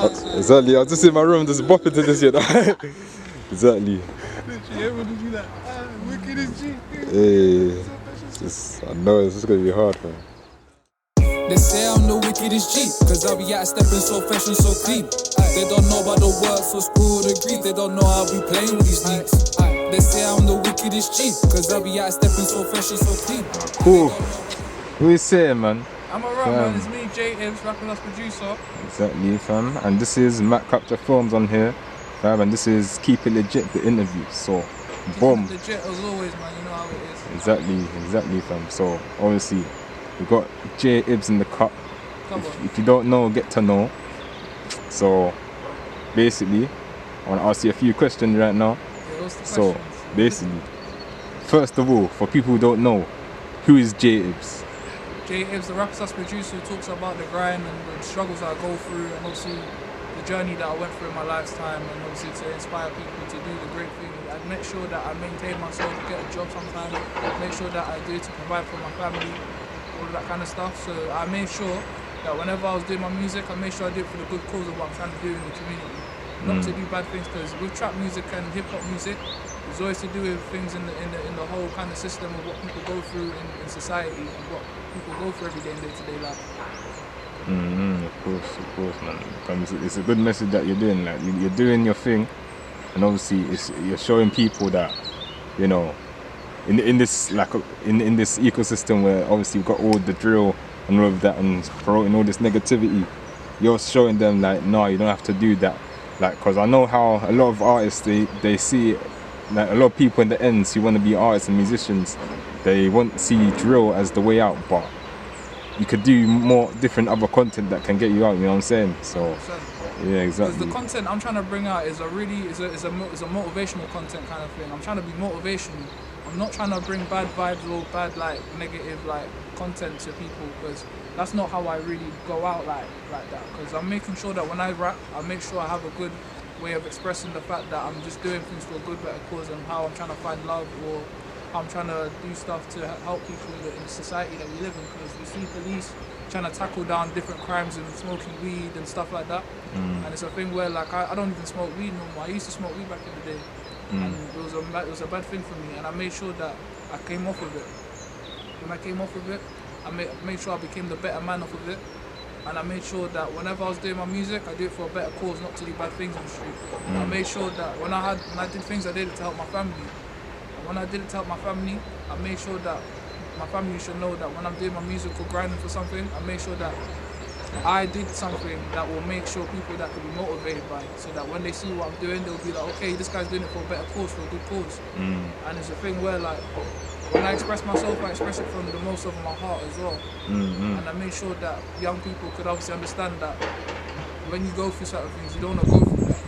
Exactly, I was just in my room just bopping to this, you know. Exactly. Literally, everyone would be like, wicked as G. I know it's just gonna be hard, man. They say I'm the wickedest G, cause I be out stepping so fresh and so clean. They don't know about the work, so screw the grief. They don't know I'll be playing with these niggas. They say I'm the wickedest G, cause I be out stepping so fresh and so clean. Cool. What are you saying, man? I'm alright, man. It's me, J.ibz, rapping as producer. Exactly, fam. And this is Mccapture Films on here, fam. And this is KeepItLegit, the interview. So, boom. Legit as always, man. You know how it is. Exactly, fam. So, obviously, we got J.ibz in the cut. If you don't know, get to know. So, basically, I want to ask you a few questions right now. Yeah, what's the So, questions? basically, first of all, for people who don't know, who is J.ibz? J.ibz, the rapper slash producer who talks about the grind and the struggles that I go through, and obviously the journey that I went through in my lifetime, and obviously to inspire people to do the great thing. I make sure that I maintain myself, get a job sometimes, make sure that I do to provide for my family, all of that kind of stuff. So I made sure that whenever I was doing my music, I made sure I did it for the good cause of what I'm trying to do in the community. Not to do bad things, because with trap music and hip hop music, it's always to do with things in the whole kind of system of what people go through in society and what people go through every day in day-to-day life. Of course, man. It's a good message that you're doing. Like you're doing your thing, and obviously you're showing people that, you know, in this ecosystem where obviously we've got all the drill and all of that and promoting all this negativity, you're showing them like, no, you don't have to do that. Like, cause I know how a lot of artists they see it, like a lot of people in the ends who want to be artists and musicians, they won't see drill as the way out, but you could do more different other content that can get you out, you know what I'm saying? So, yeah, exactly. Because the content I'm trying to bring out is a motivational content kind of thing. I'm trying to be motivational. I'm not trying to bring bad vibes or bad negative content to people, because that's not how I really go out like that. Because I'm making sure that when I rap, I make sure I have a good way of expressing the fact that I'm just doing things for a good, better cause, and how I'm trying to find love, or how I'm trying to do stuff to help people in the society that we live in. Because we see police trying to tackle down different crimes and smoking weed and stuff like that. And it's a thing where I don't even smoke weed no more. I used to smoke weed back in the day, and it was a bad thing for me. And I made sure that I came off of it. When I came off of it, I made sure I became the better man off of it. And I made sure that whenever I was doing my music, I did it for a better cause, not to do bad things on the street. I made sure that when I did things, I did it to help my family. And when I did it to help my family, I made sure that my family should know that when I'm doing my music or grinding for something, I made sure that I did something that will make sure people that can be motivated by it, so that when they see what I'm doing, they'll be like, okay, this guy's doing it for a better cause, for a good cause. And it's a thing where when I express myself, I express it from the most of my heart as well. And I made sure that young people could obviously understand that when you go through certain things, you don't want to go through that.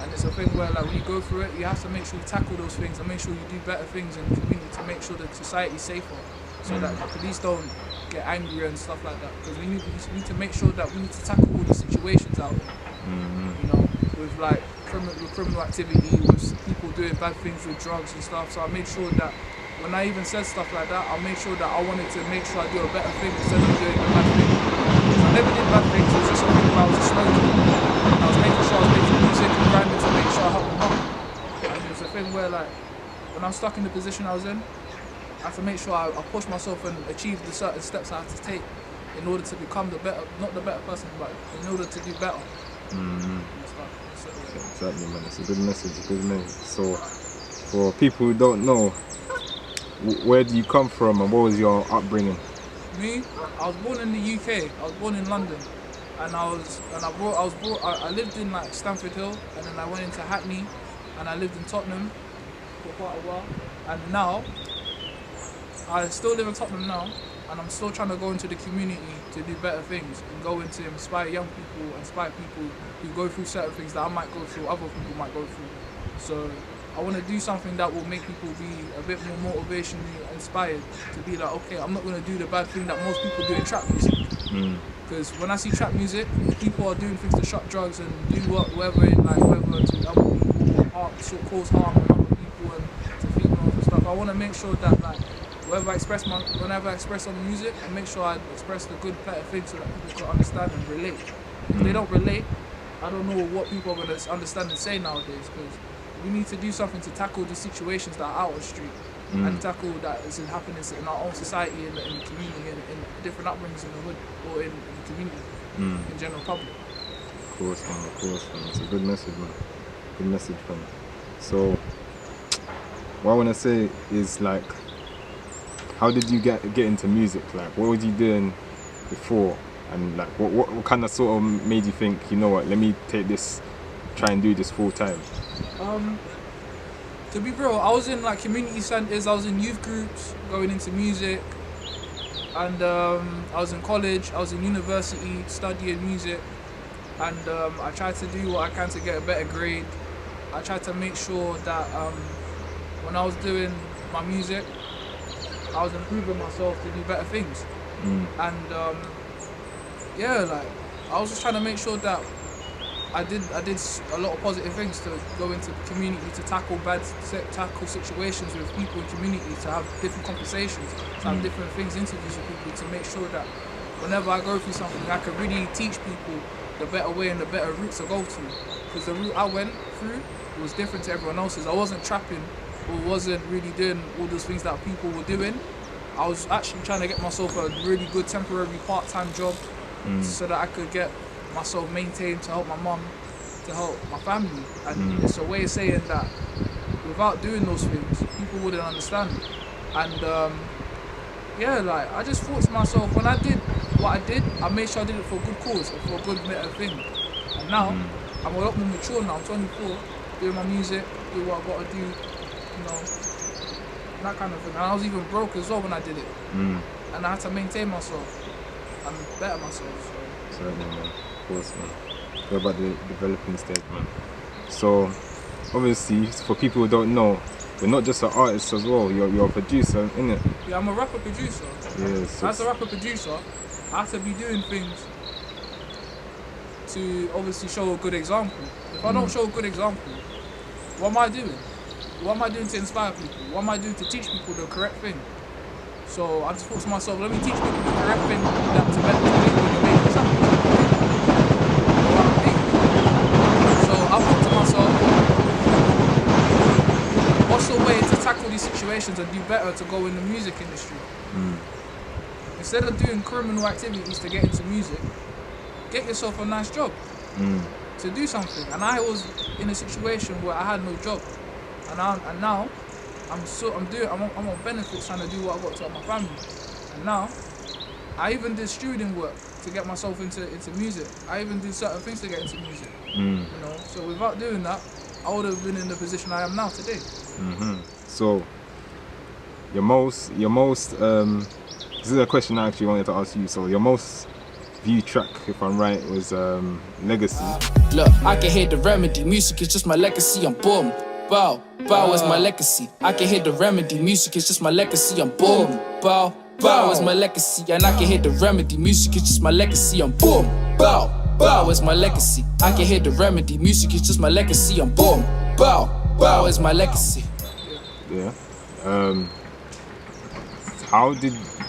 And it's a thing where when you go through it, you have to make sure you tackle those things and make sure you do better things in the community to make sure that society's safer, so that the police don't get angry and stuff like that. Because we need to make sure that we need to tackle all these situations out there. You know, with criminal activity, with people doing bad things with drugs and stuff. So I made sure that when I even said stuff like that, I made sure that I wanted to make sure I do a better thing instead of doing a bad thing. Because I never did bad things, it was just something where I was just smoking. I was making sure I was making music and grinding to make sure I helped my mum. And it was a thing where when I was stuck in the position I was in, I had to make sure I push myself and achieve the certain steps I had to take in order to become not the better person, but in order to do better. Exactly, man. It's a good message, So, for people who don't know, where do you come from and what was your upbringing? Me, I was born in the UK. I was born in London, and I lived in Stamford Hill, and then I went into Hackney, and I lived in Tottenham for quite a while. And now I still live in Tottenham now, and I'm still trying to go into the community to do better things and go into inspire young people, inspire people who go through certain things that I might go through, other people might go through. So I want to do something that will make people be a bit more motivationally inspired to be like, okay, I'm not going to do the bad thing that most people do in trap music. Because when I see trap music, people are doing things to shut drugs and do whatever to other people, cause harm to other people and to females and stuff. I want to make sure that whenever I express on music, I make sure I express the good, better things so that people can understand and relate. If they don't relate, I don't know what people are going to understand and say nowadays, because we need to do something to tackle these situations that are out of the street and tackle that is happening in our own society, in the community, in different upbringings in the hood or in the community, in general public. Of course, man. It's a good message, man. Good message, man. So, what I want to say is, like, how did you get into music? Like, what was you doing before? And, like, what kind of sort of made you think, you know what, let me take this, try and do this full time? To be real, I was in, like, community centres, I was in youth groups, going into music, and I was in college, I was in university, studying music, and I tried to do what I can to get a better grade. I tried to make sure that when I was doing my music, I was improving myself to do better things. And yeah, like, I was just trying to make sure that I did a lot of positive things to go into the community, to tackle situations with people in community, to have different conversations, to have different things, interviews with people, to make sure that whenever I go through something, I can really teach people the better way and the better route to go to. Because the route I went through was different to everyone else's. I wasn't trapping or wasn't really doing all those things that people were doing. I was actually trying to get myself a really good temporary part-time job so that I could get myself maintained, to help my mum, to help my family. And it's a way of saying that without doing those things, people wouldn't understand. And yeah, like, I just thought to myself, when I did what I did, I made sure I did it for a good cause and for a good better thing. And now, I'm a lot more mature now, I'm 24, doing my music, do what I've got to do, you know, that kind of thing. And I was even broke as well when I did it. And I had to maintain myself and better myself. So. Certainly, man. Of course, man. What about the developing stage, man? So, obviously, for people who don't know, you're not just an artist as well, you're a producer, innit? Yeah, I'm a rapper producer. Yeah, so as a rapper producer, I have to be doing things to obviously show a good example. If I don't show a good example, what am I doing? What am I doing to inspire people? What am I doing to teach people the correct thing? So I just thought to myself, let me teach people the correct thing that to better make something. So I thought to myself, what's the way to tackle these situations and do better to go in the music industry? Instead of doing criminal activities to get into music, get yourself a nice job to do something. And I was in a situation where I had no job, and now I'm on benefits trying to do what I got to help my family. And now I even did student work to get myself into music. I even did certain things to get into music. You know, so without doing that, I would have been in the position I am now today. So your most this is a question I actually wanted to ask you. So your most viewed track, if I'm right, was Legacy. Look, I can hear the remedy. Music is just my legacy. I'm boom. Bow is my legacy. I can hear the remedy. Music is just my legacy. I'm boom. Bow is my legacy. And I can hear the remedy. Music is just my legacy. I'm boom. Bow is my legacy. I can hear the remedy. Music is just my legacy. I'm boom. Bow is my legacy. Yeah.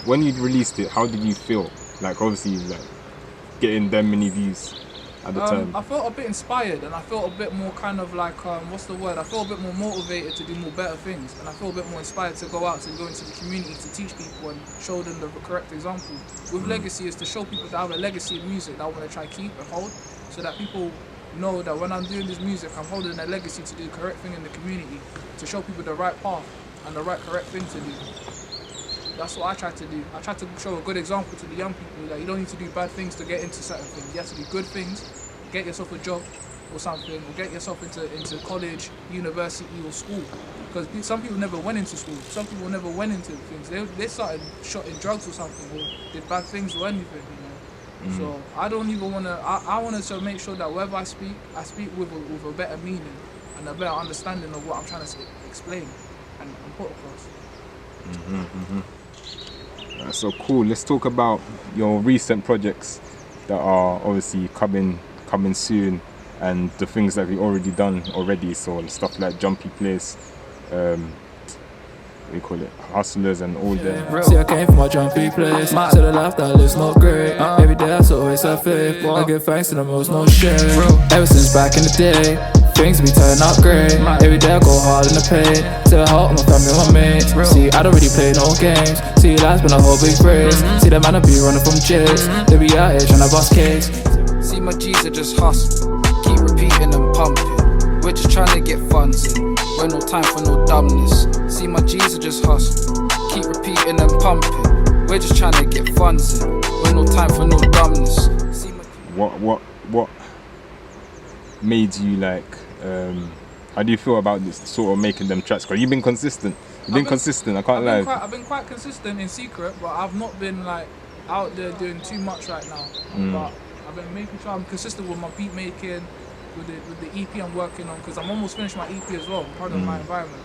When you released it, how did you feel? Like, obviously, like, getting that many views at the time. I felt a bit inspired, and I felt a bit more kind of like, what's the word? I felt a bit more motivated to do more better things, and I feel a bit more inspired to go out, to go into the community, to teach people and show them the correct example. With Legacy is to show people that I have a legacy in music that I want to try keep and hold, so that people know that when I'm doing this music, I'm holding a legacy to do the correct thing in the community, to show people the right path and the right correct thing to do. That's what I try to do. I try to show a good example to the young people that you don't need to do bad things to get into certain things. You have to do good things, get yourself a job or something, or get yourself into college, university or school. Because some people never went into school. Some people never went into things. They started shotting drugs or something, or did bad things or anything, you know. So I don't even want to, I want to make sure that wherever I speak with a better meaning and a better understanding of what I'm trying to explain and put across. That's so cool. Let's talk about your recent projects that are obviously coming soon, and the things that we've already done already. So stuff like Jumpy Place, we call it, hustlers and all them. See, I came from a jumpy place. To the life that lives not great. Every day I always have faith. I give thanks to the most, no shame. Ever since back in the day, things be turning out great. Every day I go hard in the pain. To the heart of my family, my mates. See, I don't really play no games. See, life's been a whole big race. See, the man I be running from chase. They be out here trying to bust case. See, my G's are just hustling. Keep repeating and pumping. We're just trying to get funds in. We're no time for no dumbness. See, my G's are just hustling. Keep repeating and pumping. We're just trying to get funds in. We're no time for no dumbness. See, What made you like? How do you feel about this sort of making them tracks? Because you've been consistent. You've been consistent. I can't lie. I've been quite consistent in secret, but I've not been like out there doing too much right now. But I've been making sure I'm consistent with my beat making, with the EP I'm working on, because I'm almost finished my EP as well. I'm proud of my environment,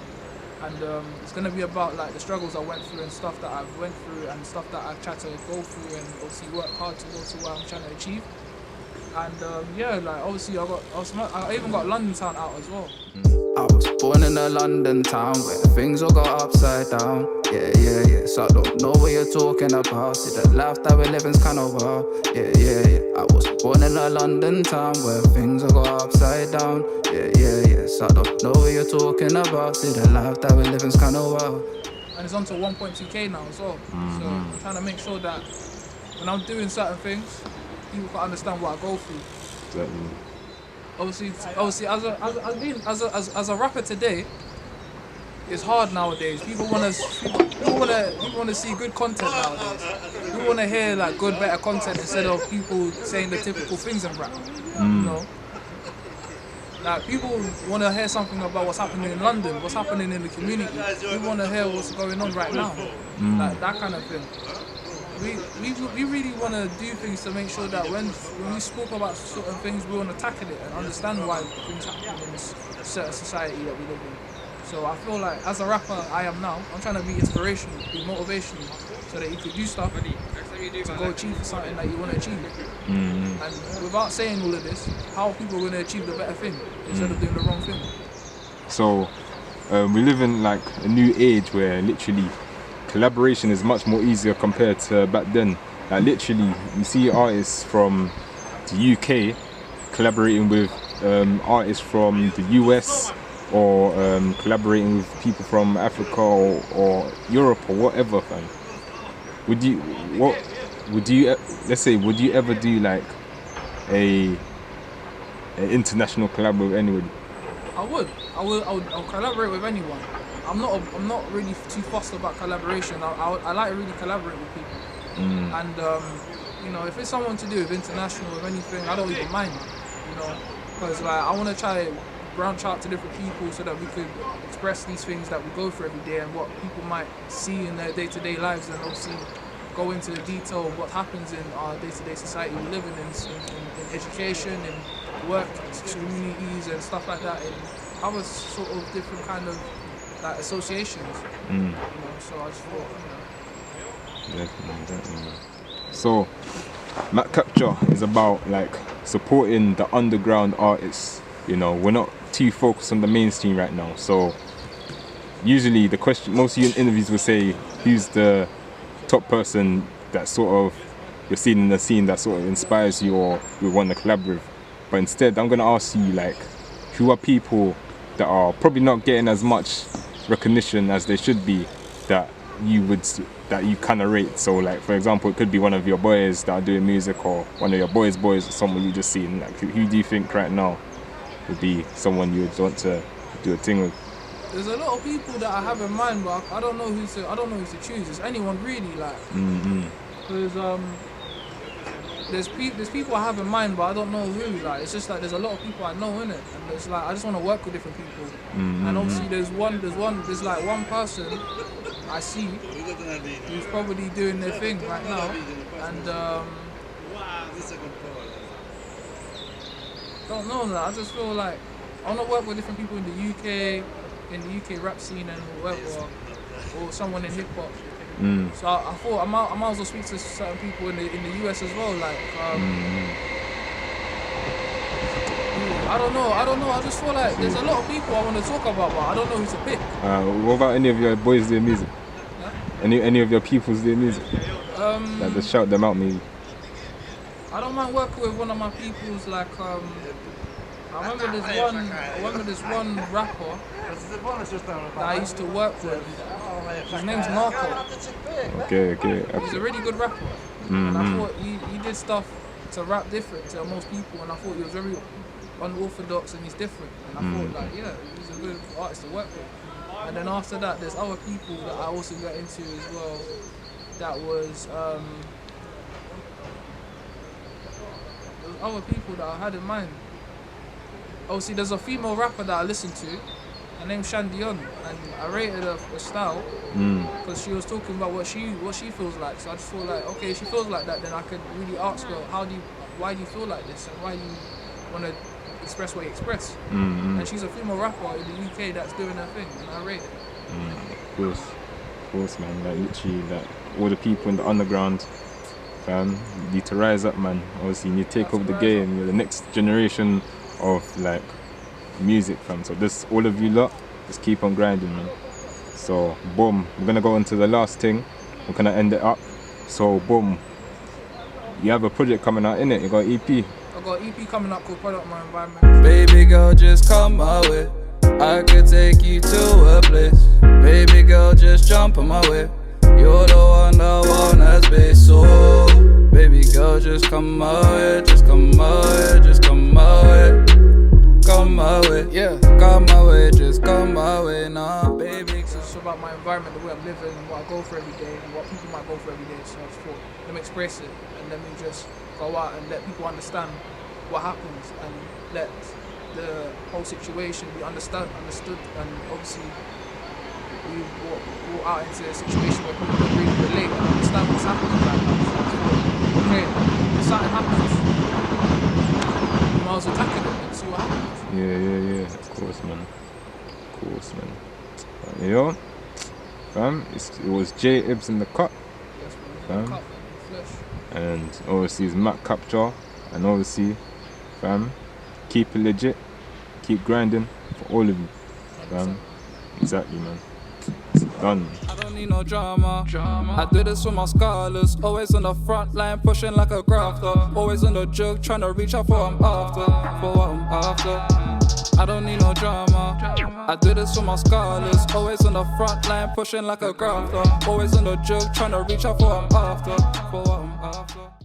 and it's gonna be about like the struggles I went through and stuff that I've went through and stuff that I've tried to go through and obviously work hard to go to where I'm trying to achieve. And yeah, like obviously I even got London Town out as well. I was born in a London town where things all got upside down. Yeah. So I don't know what you're talking about. See, the life that we're living's kind of wild. Yeah. I was born in a London town where things all got upside down. Yeah. So I don't know what you're talking about. See, the life that we're living's kind of wild. And it's on to 1.2k now as well. So I'm trying to make sure that when I'm doing certain things, people can understand what I go through. Exactly. Obviously, as a rapper today, it's hard nowadays. People want to see good content nowadays. People want to hear like good, better content instead of people saying the typical things in rap. You know, like people want to hear something about what's happening in London, what's happening in the community. People want to hear what's going on right now, like that kind of thing. We really want to do things to make sure that when we spoke about certain things, we want to tackle it and understand why things happen in this certain society that we live in. So I feel like as a rapper I am now, I'm trying to be inspirational, be motivational, so that you could do stuff to go achieve something that you want to achieve. And without saying all of this, how are people going to achieve the better thing instead of doing the wrong thing? So we live in like a new age where literally collaboration is much more easier compared to back then. Like literally, you see artists from the UK collaborating with artists from the US, or collaborating with people from Africa or Europe or whatever. Fam. Would you ever do like a international collab with anybody? I would collaborate with anyone. I'm not really too fussed about collaboration. I like to really collaborate with people. And you know, if it's someone to do with international or anything, I don't even mind. You know, because like I want to try to branch out to different people so that we could express these things that we go through every day and what people might see in their day-to-day lives, and obviously go into the detail of what happens in our day-to-day society we live in education, in work, communities and stuff like that, in other sort of different kind of like associations. You know, so I just thought, you know. Definitely. So Mccapture is about like supporting the underground artists. You know, we're not too focused on the mainstream right now. So usually the question, most of you in interviews will say, who's the top person that sort of you're seeing in the scene that sort of inspires you or you want to collaborate with. But instead, I'm going to ask you, like, who are people that are probably not getting as much recognition as they should be that you kind of rate? So, like, for example, it could be one of your boys that are doing music, or one of your boys' or someone you just seen. Like, who do you think right now would be someone you would want to do a thing with? There's a lot of people that I have in mind, but I don't know who to choose. It's anyone really, like. Because there's people I have in mind, but I don't know who. Like, it's just like there's a lot of people I know in it, and it's like I just want to work with different people. And obviously there's like one person I see who's probably doing their thing right now, and don't know that. I just feel like I want to work with different people in the UK rap scene and whatever, or someone in hip hop. So I thought I might as well speak to certain people in the US as well, like I don't know. I just feel like there's a lot of people I want to talk about, but I don't know who to pick. What about any of your boys doing music? Yeah? Any of your peoples doing music? Like, just shout them out, maybe. I don't mind working with one of my peoples. Like, I remember this one rapper that I used to work with. His name's Marco. Okay. He's a really good rapper, and I thought he did stuff to rap different to most people, and I thought he was very unorthodox and he's different, and I thought like, yeah, he's a good artist to work with. And then after that, there's other people that I also got into as well. That was there's other people that I had in mind. Oh, see, there's a female rapper that I listened to. Her name's Shandion, and I rated her style because she was talking about what she feels like. So I just feel like, okay, if she feels like that, then I could really ask her, why do you feel like this, and why do you want to express what you express? And she's a female rapper in the UK that's doing her thing, and I rate it. Of course, man. Like, literally, like, all the people in the underground, fam, you need to rise up, man. Obviously, you need to take over the game. You're the next generation of like music, fam. So this, all of you lot, just keep on grinding, man. So boom, we're gonna go on to the last thing. We're gonna end it up. So boom, you have a project coming out, innit? You got an EP. I got an EP coming up called Prod.by Environment. Baby girl, just come my way. I could take you to a place. Baby girl, just jump on my way. You're the one I wanna be. So baby girl, just come my way. Just come my way. Just come my way. Come my way, yeah. Come my way, just come my way, nah, baby. So it's about my environment, the way I'm living, and what I go for every day, and what people might go for every day. So I just thought, let me express it, and let me just go out and let people understand what happens, and let the whole situation be understood, and obviously we walk out into a situation where people can really relate and understand what's happening right now. So I just thought, okay, if something happens, you might as well tackle it and see what happens. Yeah. Of course, man. You know, fam, it was J.ibz in the cut, fam. And obviously it's Mccapture, and obviously, fam, keep it legit, keep grinding for all of you, fam. Exactly, man. It's done. I don't need no drama. I do this with my scholars. Always on the front line, pushing like a grafter. Always on the jug, trying to reach out for what I'm after. I don't need no drama. I do this with my scholars. Always on the front line, pushing like a grafter. Always on the jug, trying to reach out for what I'm after.